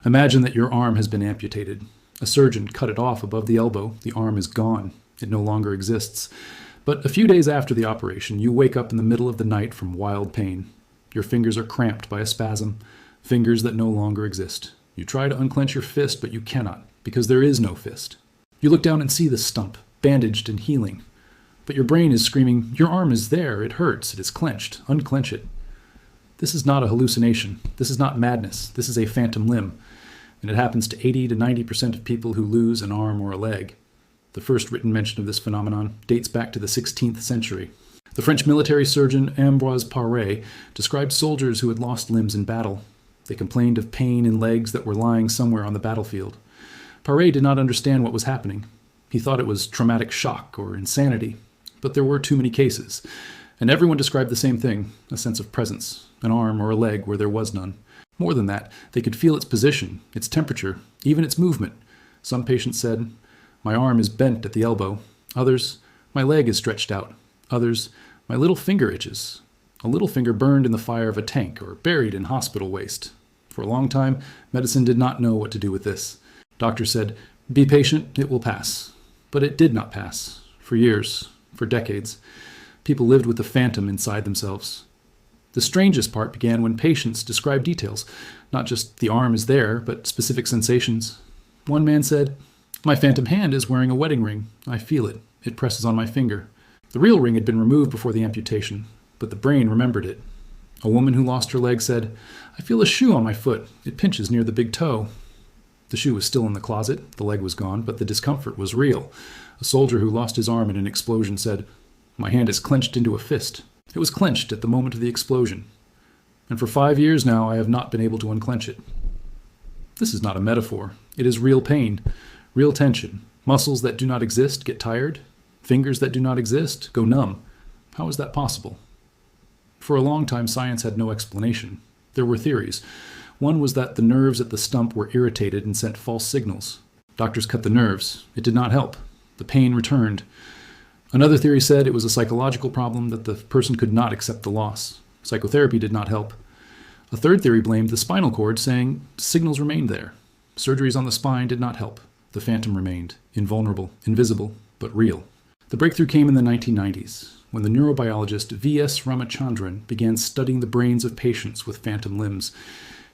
Imagine that your arm has been amputated. A surgeon cut it off above the elbow. The arm is gone. It no longer exists. But a few days after the operation, you wake up in the middle of the night from wild pain. Your fingers are cramped by a spasm, fingers that no longer exist. You try to unclench your fist, but you cannot, because there is no fist. You look down and see the stump, bandaged and healing. But your brain is screaming, your arm is there, it hurts, it is clenched, unclench it. This is not a hallucination. This is not madness. This is a phantom limb. And it happens to 80 to 90% of people who lose an arm or a leg. The first written mention of this phenomenon dates back to the 16th century. The French military surgeon Ambroise Paré described soldiers who had lost limbs in battle. They complained of pain in legs that were lying somewhere on the battlefield. Paré did not understand what was happening. He thought it was traumatic shock or insanity. But there were too many cases. And everyone described the same thing, a sense of presence, an arm or a leg where there was none. More than that, they could feel its position, its temperature, even its movement. Some patients said, my arm is bent at the elbow. Others, my leg is stretched out. Others, my little finger itches. A little finger burned in the fire of a tank or buried in hospital waste. For a long time, medicine did not know what to do with this. Doctors said, be patient, it will pass. But it did not pass. For years, for decades. People lived with the phantom inside themselves. The strangest part began when patients described details, not just the arm is there, but specific sensations. One man said, my phantom hand is wearing a wedding ring. I feel it. It presses on my finger. The real ring had been removed before the amputation, but the brain remembered it. A woman who lost her leg said, I feel a shoe on my foot. It pinches near the big toe. The shoe was still in the closet. The leg was gone, but the discomfort was real. A soldier who lost his arm in an explosion said, my hand is clenched into a fist. It was clenched at the moment of the explosion. And for 5 years now, I have not been able to unclench it. This is not a metaphor. It is real pain, real tension. Muscles that do not exist get tired. Fingers that do not exist go numb. How is that possible? For a long time, science had no explanation. There were theories. One was that the nerves at the stump were irritated and sent false signals. Doctors cut the nerves. It did not help. The pain returned. Another theory said it was a psychological problem, that the person could not accept the loss. Psychotherapy did not help. A third theory blamed the spinal cord, saying signals remained there. Surgeries on the spine did not help. The phantom remained, invulnerable, invisible, but real. The breakthrough came in the 1990s, when the neurobiologist V.S. Ramachandran began studying the brains of patients with phantom limbs.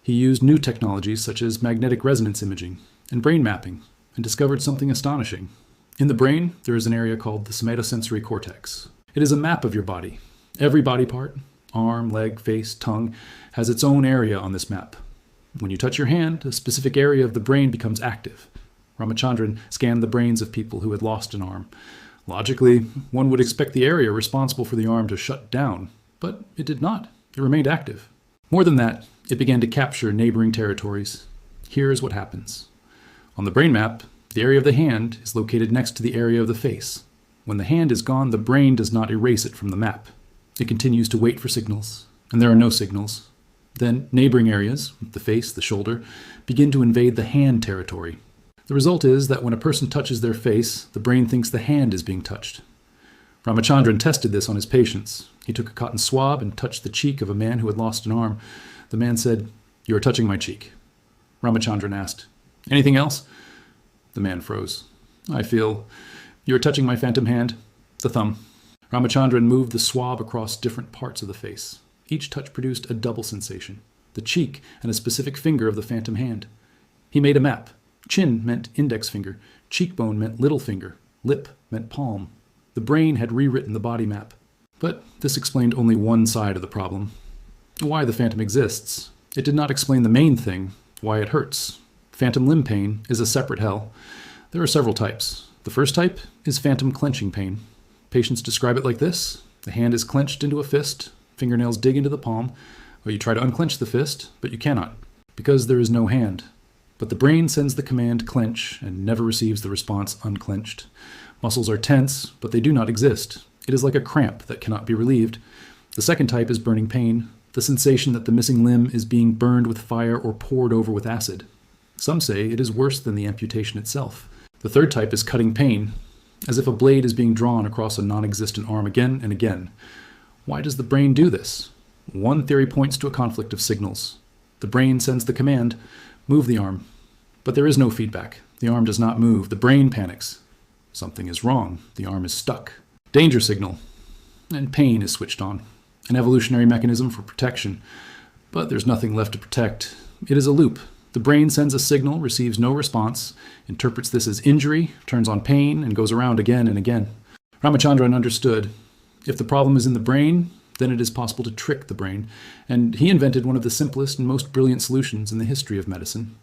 He used new technologies such as magnetic resonance imaging and brain mapping, and discovered something astonishing. In the brain, there is an area called the somatosensory cortex. It is a map of your body. Every body part, arm, leg, face, tongue, has its own area on this map. When you touch your hand, a specific area of the brain becomes active. Ramachandran scanned the brains of people who had lost an arm. Logically, one would expect the area responsible for the arm to shut down, but it did not. It remained active. More than that, it began to capture neighboring territories. Here is what happens. On the brain map, the area of the hand is located next to the area of the face. When the hand is gone, the brain does not erase it from the map. It continues to wait for signals, and there are no signals. Then neighboring areas, the face, the shoulder, begin to invade the hand territory. The result is that when a person touches their face, the brain thinks the hand is being touched. Ramachandran tested this on his patients. He took a cotton swab and touched the cheek of a man who had lost an arm. The man said, "You are touching my cheek." Ramachandran asked, "Anything else?" The man froze. "I feel you are touching my phantom hand, the thumb." Ramachandran moved the swab across different parts of the face. Each touch produced a double sensation, the cheek and a specific finger of the phantom hand. He made a map. Chin meant index finger, cheekbone meant little finger, lip meant palm. The brain had rewritten the body map. But this explained only one side of the problem. Why the phantom exists. It did not explain the main thing, why it hurts. Phantom limb pain is a separate hell. There are several types. The first type is phantom clenching pain. Patients describe it like this. The hand is clenched into a fist, fingernails dig into the palm, or you try to unclench the fist, but you cannot, because there is no hand. But the brain sends the command clench and never receives the response unclenched. Muscles are tense, but they do not exist. It is like a cramp that cannot be relieved. The second type is burning pain, the sensation that the missing limb is being burned with fire or poured over with acid. Some say it is worse than the amputation itself. The third type is cutting pain, as if a blade is being drawn across a non-existent arm again and again. Why does the brain do this? One theory points to a conflict of signals. The brain sends the command, Move the arm. But there is no feedback. The arm does not move. The brain panics. Something is wrong. The arm is stuck. Danger signal. And pain is switched on. An evolutionary mechanism for protection. But there's nothing left to protect. It is a loop. The brain sends a signal, receives no response, interprets this as injury, turns on pain, and goes around again and again. Ramachandran understood. If the problem is in the brain, then it is possible to trick the brain. And he invented one of the simplest and most brilliant solutions in the history of medicine.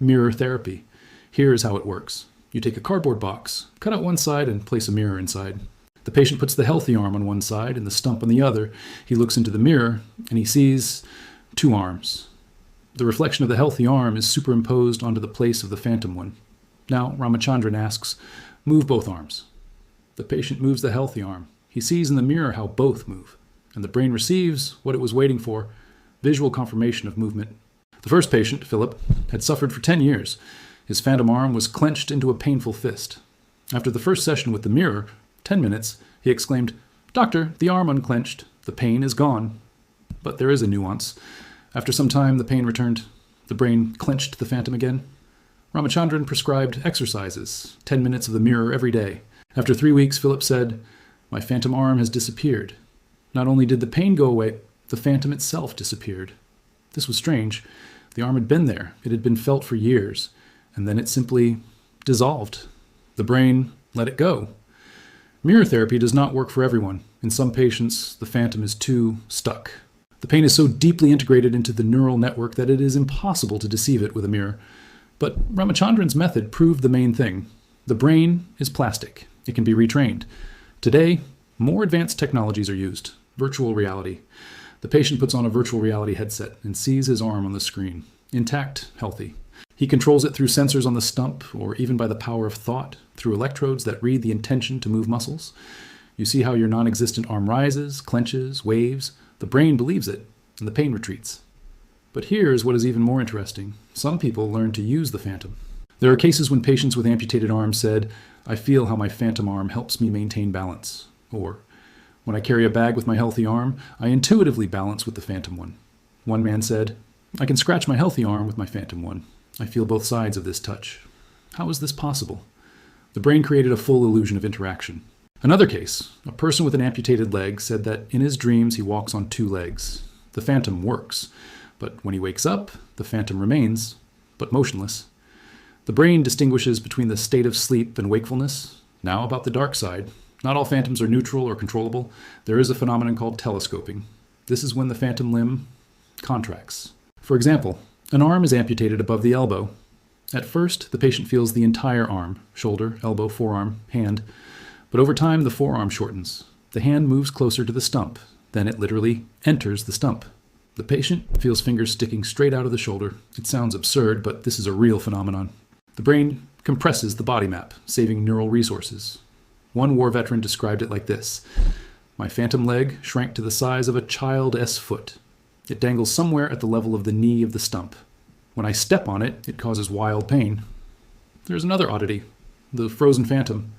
Mirror therapy. Here is how it works. You take a cardboard box, cut out one side, and place a mirror inside. The patient puts the healthy arm on one side and the stump on the other. He looks into the mirror, and he sees 2 arms. The reflection of the healthy arm is superimposed onto the place of the phantom one. Now, Ramachandran asks, move both arms. The patient moves the healthy arm. He sees in the mirror how both move, and the brain receives what it was waiting for, visual confirmation of movement. The first patient, Philip, had suffered for 10 years. His phantom arm was clenched into a painful fist. After the first session with the mirror, 10 minutes, he exclaimed, "Doctor, the arm unclenched. The pain is gone." But there is a nuance. After some time, the pain returned. The brain clenched the phantom again. Ramachandran prescribed exercises, 10 minutes of the mirror every day. After 3 weeks, Philip said, "My phantom arm has disappeared." Not only did the pain go away, the phantom itself disappeared. This was strange. The arm had been there. It had been felt for years. And then it simply dissolved. The brain let it go. Mirror therapy does not work for everyone. In some patients, the phantom is too stuck. The pain is so deeply integrated into the neural network that it is impossible to deceive it with a mirror. But Ramachandran's method proved the main thing. The brain is plastic. It can be retrained. Today, more advanced technologies are used. Virtual reality. The patient puts on a virtual reality headset and sees his arm on the screen. Intact, healthy. He controls it through sensors on the stump, or even by the power of thought, through electrodes that read the intention to move muscles. You see how your non-existent arm rises, clenches, waves. The brain believes it, and the pain retreats. But here is what is even more interesting. Some people learn to use the phantom. There are cases when patients with amputated arms said, "I feel how my phantom arm helps me maintain balance." Or, "When I carry a bag with my healthy arm, I intuitively balance with the phantom one." One man said, "I can scratch my healthy arm with my phantom one. I feel both sides of this touch." How is this possible? The brain created a full illusion of interaction. Another case, a person with an amputated leg said that in his dreams he walks on 2 legs. The phantom works, but when he wakes up, the phantom remains, but motionless. The brain distinguishes between the state of sleep and wakefulness. Now about the dark side. Not all phantoms are neutral or controllable. There is a phenomenon called telescoping. This is when the phantom limb contracts. For example, an arm is amputated above the elbow. At first, the patient feels the entire arm, shoulder, elbow, forearm, hand. But over time, the forearm shortens. The hand moves closer to the stump. Then it literally enters the stump. The patient feels fingers sticking straight out of the shoulder. It sounds absurd, but this is a real phenomenon. The brain compresses the body map, saving neural resources. One war veteran described it like this: "My phantom leg shrank to the size of a child's foot. It dangles somewhere at the level of the knee of the stump. When I step on it, it causes wild pain." There's another oddity, the frozen phantom.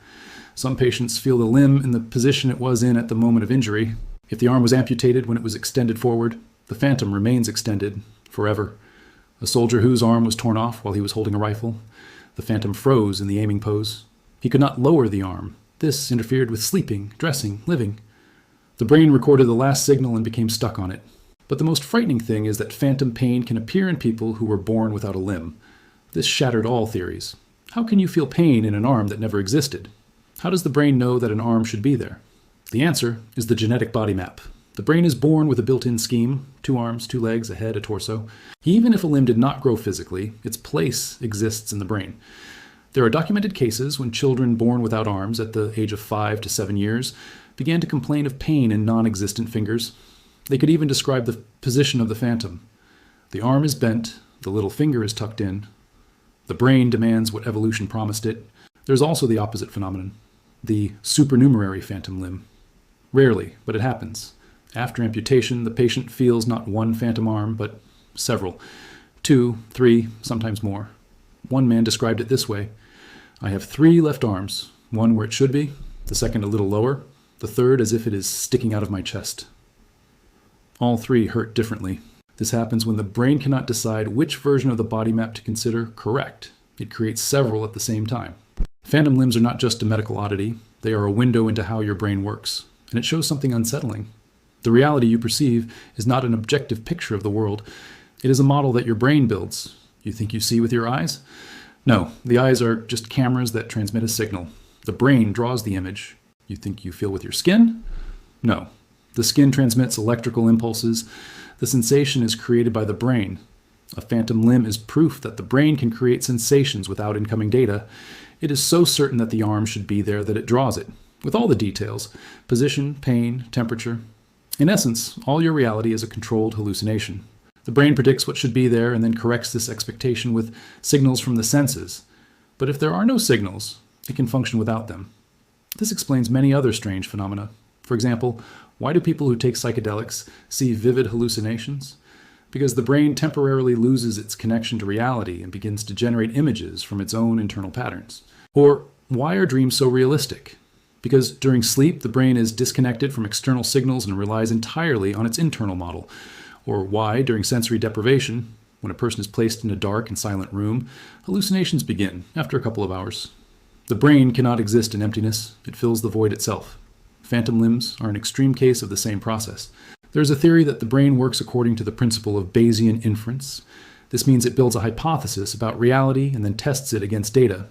Some patients feel the limb in the position it was in at the moment of injury. If the arm was amputated when it was extended forward, the phantom remains extended forever. A soldier whose arm was torn off while he was holding a rifle, the phantom froze in the aiming pose. He could not lower the arm. This interfered with sleeping, dressing, living. The brain recorded the last signal and became stuck on it. But the most frightening thing is that phantom pain can appear in people who were born without a limb. This shattered all theories. How can you feel pain in an arm that never existed? How does the brain know that an arm should be there? The answer is the genetic body map. The brain is born with a built-in scheme: 2 arms, 2 legs, a head, a torso. Even if a limb did not grow physically, its place exists in the brain. There are documented cases when children born without arms at the age of 5 to 7 years began to complain of pain in non-existent fingers. They could even describe the position of the phantom. The arm is bent, the little finger is tucked in. The brain demands what evolution promised it. There's also the opposite phenomenon, the supernumerary phantom limb. Rarely, but it happens. After amputation, the patient feels not one phantom arm, but several. 2, 3, sometimes more. One man described it this way: "I have 3 left arms, one where it should be, the second a little lower, the third as if it is sticking out of my chest. All 3 hurt differently." This happens when the brain cannot decide which version of the body map to consider correct. It creates several at the same time. Phantom limbs are not just a medical oddity, they are a window into how your brain works, and it shows something unsettling. The reality you perceive is not an objective picture of the world. It is a model that your brain builds. You think you see with your eyes? No, the eyes are just cameras that transmit a signal. The brain draws the image. You think you feel with your skin? No. The skin transmits electrical impulses. The sensation is created by the brain. A phantom limb is proof that the brain can create sensations without incoming data. It is so certain that the arm should be there that it draws it, with all the details: position, pain, temperature. In essence, all your reality is a controlled hallucination. The brain predicts what should be there and then corrects this expectation with signals from the senses. But if there are no signals, it can function without them. This explains many other strange phenomena. For example, why do people who take psychedelics see vivid hallucinations? Because the brain temporarily loses its connection to reality and begins to generate images from its own internal patterns. Or why are dreams so realistic? Because during sleep, the brain is disconnected from external signals and relies entirely on its internal model. Or why, during sensory deprivation, when a person is placed in a dark and silent room, hallucinations begin after a couple of hours. The brain cannot exist in emptiness. It fills the void itself. Phantom limbs are an extreme case of the same process. There is a theory that the brain works according to the principle of Bayesian inference. This means it builds a hypothesis about reality and then tests it against data.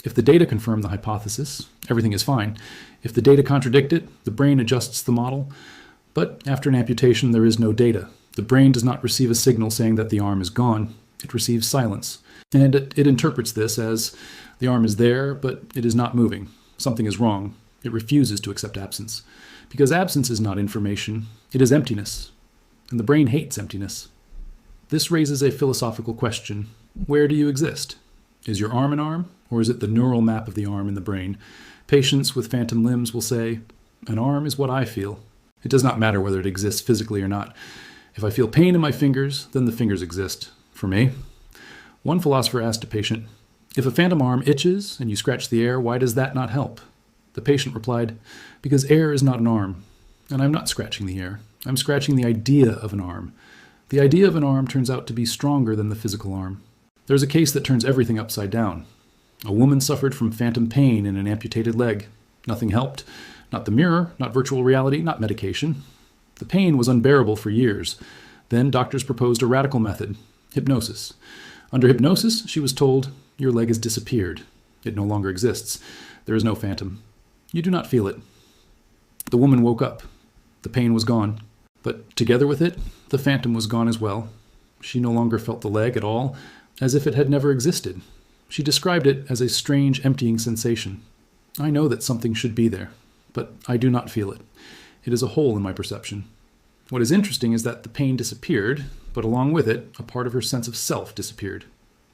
If the data confirm the hypothesis, everything is fine. If the data contradict it, the brain adjusts the model. But after an amputation, there is no data. The brain does not receive a signal saying that the arm is gone. It receives silence. And it interprets this as the arm is there, but it is not moving. Something is wrong. It refuses to accept absence. Because absence is not information, it is emptiness. And the brain hates emptiness. This raises a philosophical question. Where do you exist? Is your arm an arm, or is it the neural map of the arm in the brain? Patients with phantom limbs will say, an arm is what I feel. It does not matter whether it exists physically or not. If I feel pain in my fingers, then the fingers exist. For me. One philosopher asked a patient, if a phantom arm itches and you scratch the air, why does that not help? The patient replied, because air is not an arm, and I'm not scratching the air. I'm scratching the idea of an arm. The idea of an arm turns out to be stronger than the physical arm. There's a case that turns everything upside down. A woman suffered from phantom pain in an amputated leg. Nothing helped. Not the mirror, not virtual reality, not medication. The pain was unbearable for years. Then doctors proposed a radical method, hypnosis. Under hypnosis, she was told, your leg has disappeared. It no longer exists. There is no phantom. You do not feel it. The woman woke up. The pain was gone. But together with it, the phantom was gone as well. She no longer felt the leg at all, as if it had never existed. She described it as a strange, emptying sensation. I know that something should be there, but I do not feel it. It is a hole in my perception. What is interesting is that the pain disappeared, but along with it, a part of her sense of self disappeared.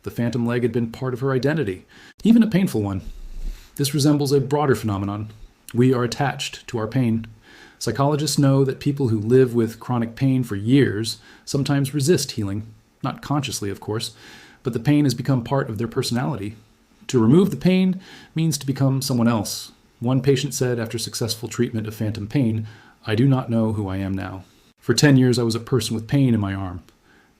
The phantom leg had been part of her identity, even a painful one. This resembles a broader phenomenon. We are attached to our pain. Psychologists know that people who live with chronic pain for years sometimes resist healing, not consciously, of course, but the pain has become part of their personality. To remove the pain means to become someone else. One patient said after successful treatment of phantom pain, I do not know who I am now. For 10 years I was a person with pain in my arm.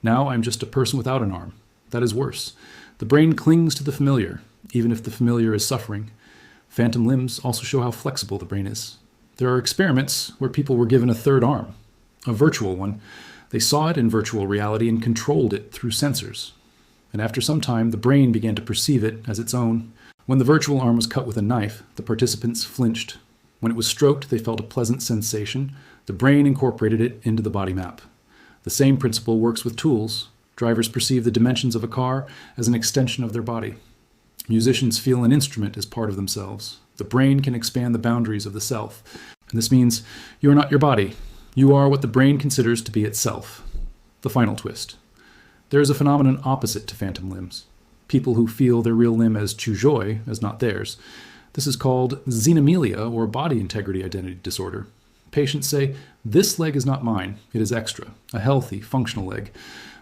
Now I'm just a person without an arm. That is worse. The brain clings to the familiar, even if the familiar is suffering. Phantom limbs also show how flexible the brain is. There are experiments where people were given a third arm, a virtual one. They saw it in virtual reality and controlled it through sensors. And after some time, the brain began to perceive it as its own. When the virtual arm was cut with a knife, the participants flinched. When it was stroked, they felt a pleasant sensation. The brain incorporated it into the body map. The same principle works with tools. Drivers perceive the dimensions of a car as an extension of their body. Musicians feel an instrument as part of themselves. The brain can expand the boundaries of the self. And this means you are not your body. You are what the brain considers to be itself. The final twist. There is a phenomenon opposite to phantom limbs. People who feel their real limb as chujoi, as not theirs. This is called xenomelia, or body integrity identity disorder. Patients say, this leg is not mine. It is extra, a healthy, functional leg.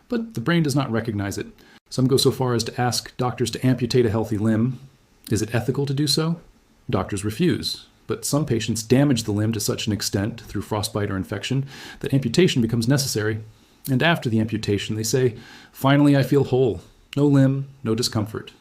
But the brain does not recognize it. Some go so far as to ask doctors to amputate a healthy limb. Is it ethical to do so? Doctors refuse. But some patients damage the limb to such an extent, through frostbite or infection, that amputation becomes necessary. And after the amputation, they say, "Finally, I feel whole. No limb, no discomfort."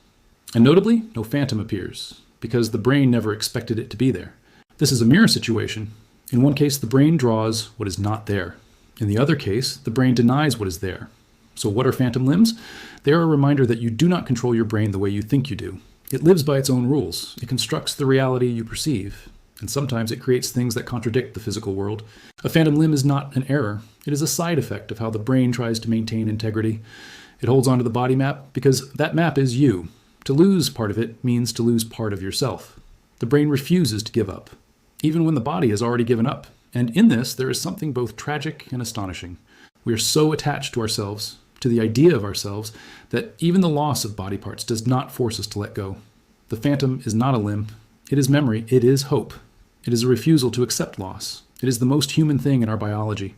And notably, no phantom appears, because the brain never expected it to be there. This is a mirror situation. In one case, the brain draws what is not there. In the other case, the brain denies what is there. So what are phantom limbs? They are a reminder that you do not control your brain the way you think you do. It lives by its own rules. It constructs the reality you perceive. And sometimes it creates things that contradict the physical world. A phantom limb is not an error. It is a side effect of how the brain tries to maintain integrity. It holds onto the body map because that map is you. To lose part of it means to lose part of yourself. The brain refuses to give up, even when the body has already given up. And in this, there is something both tragic and astonishing. We are so attached to ourselves, to the idea of ourselves, that even the loss of body parts does not force us to let go. The phantom is not a limb. It is memory. It is hope. It is a refusal to accept loss. It is the most human thing in our biology.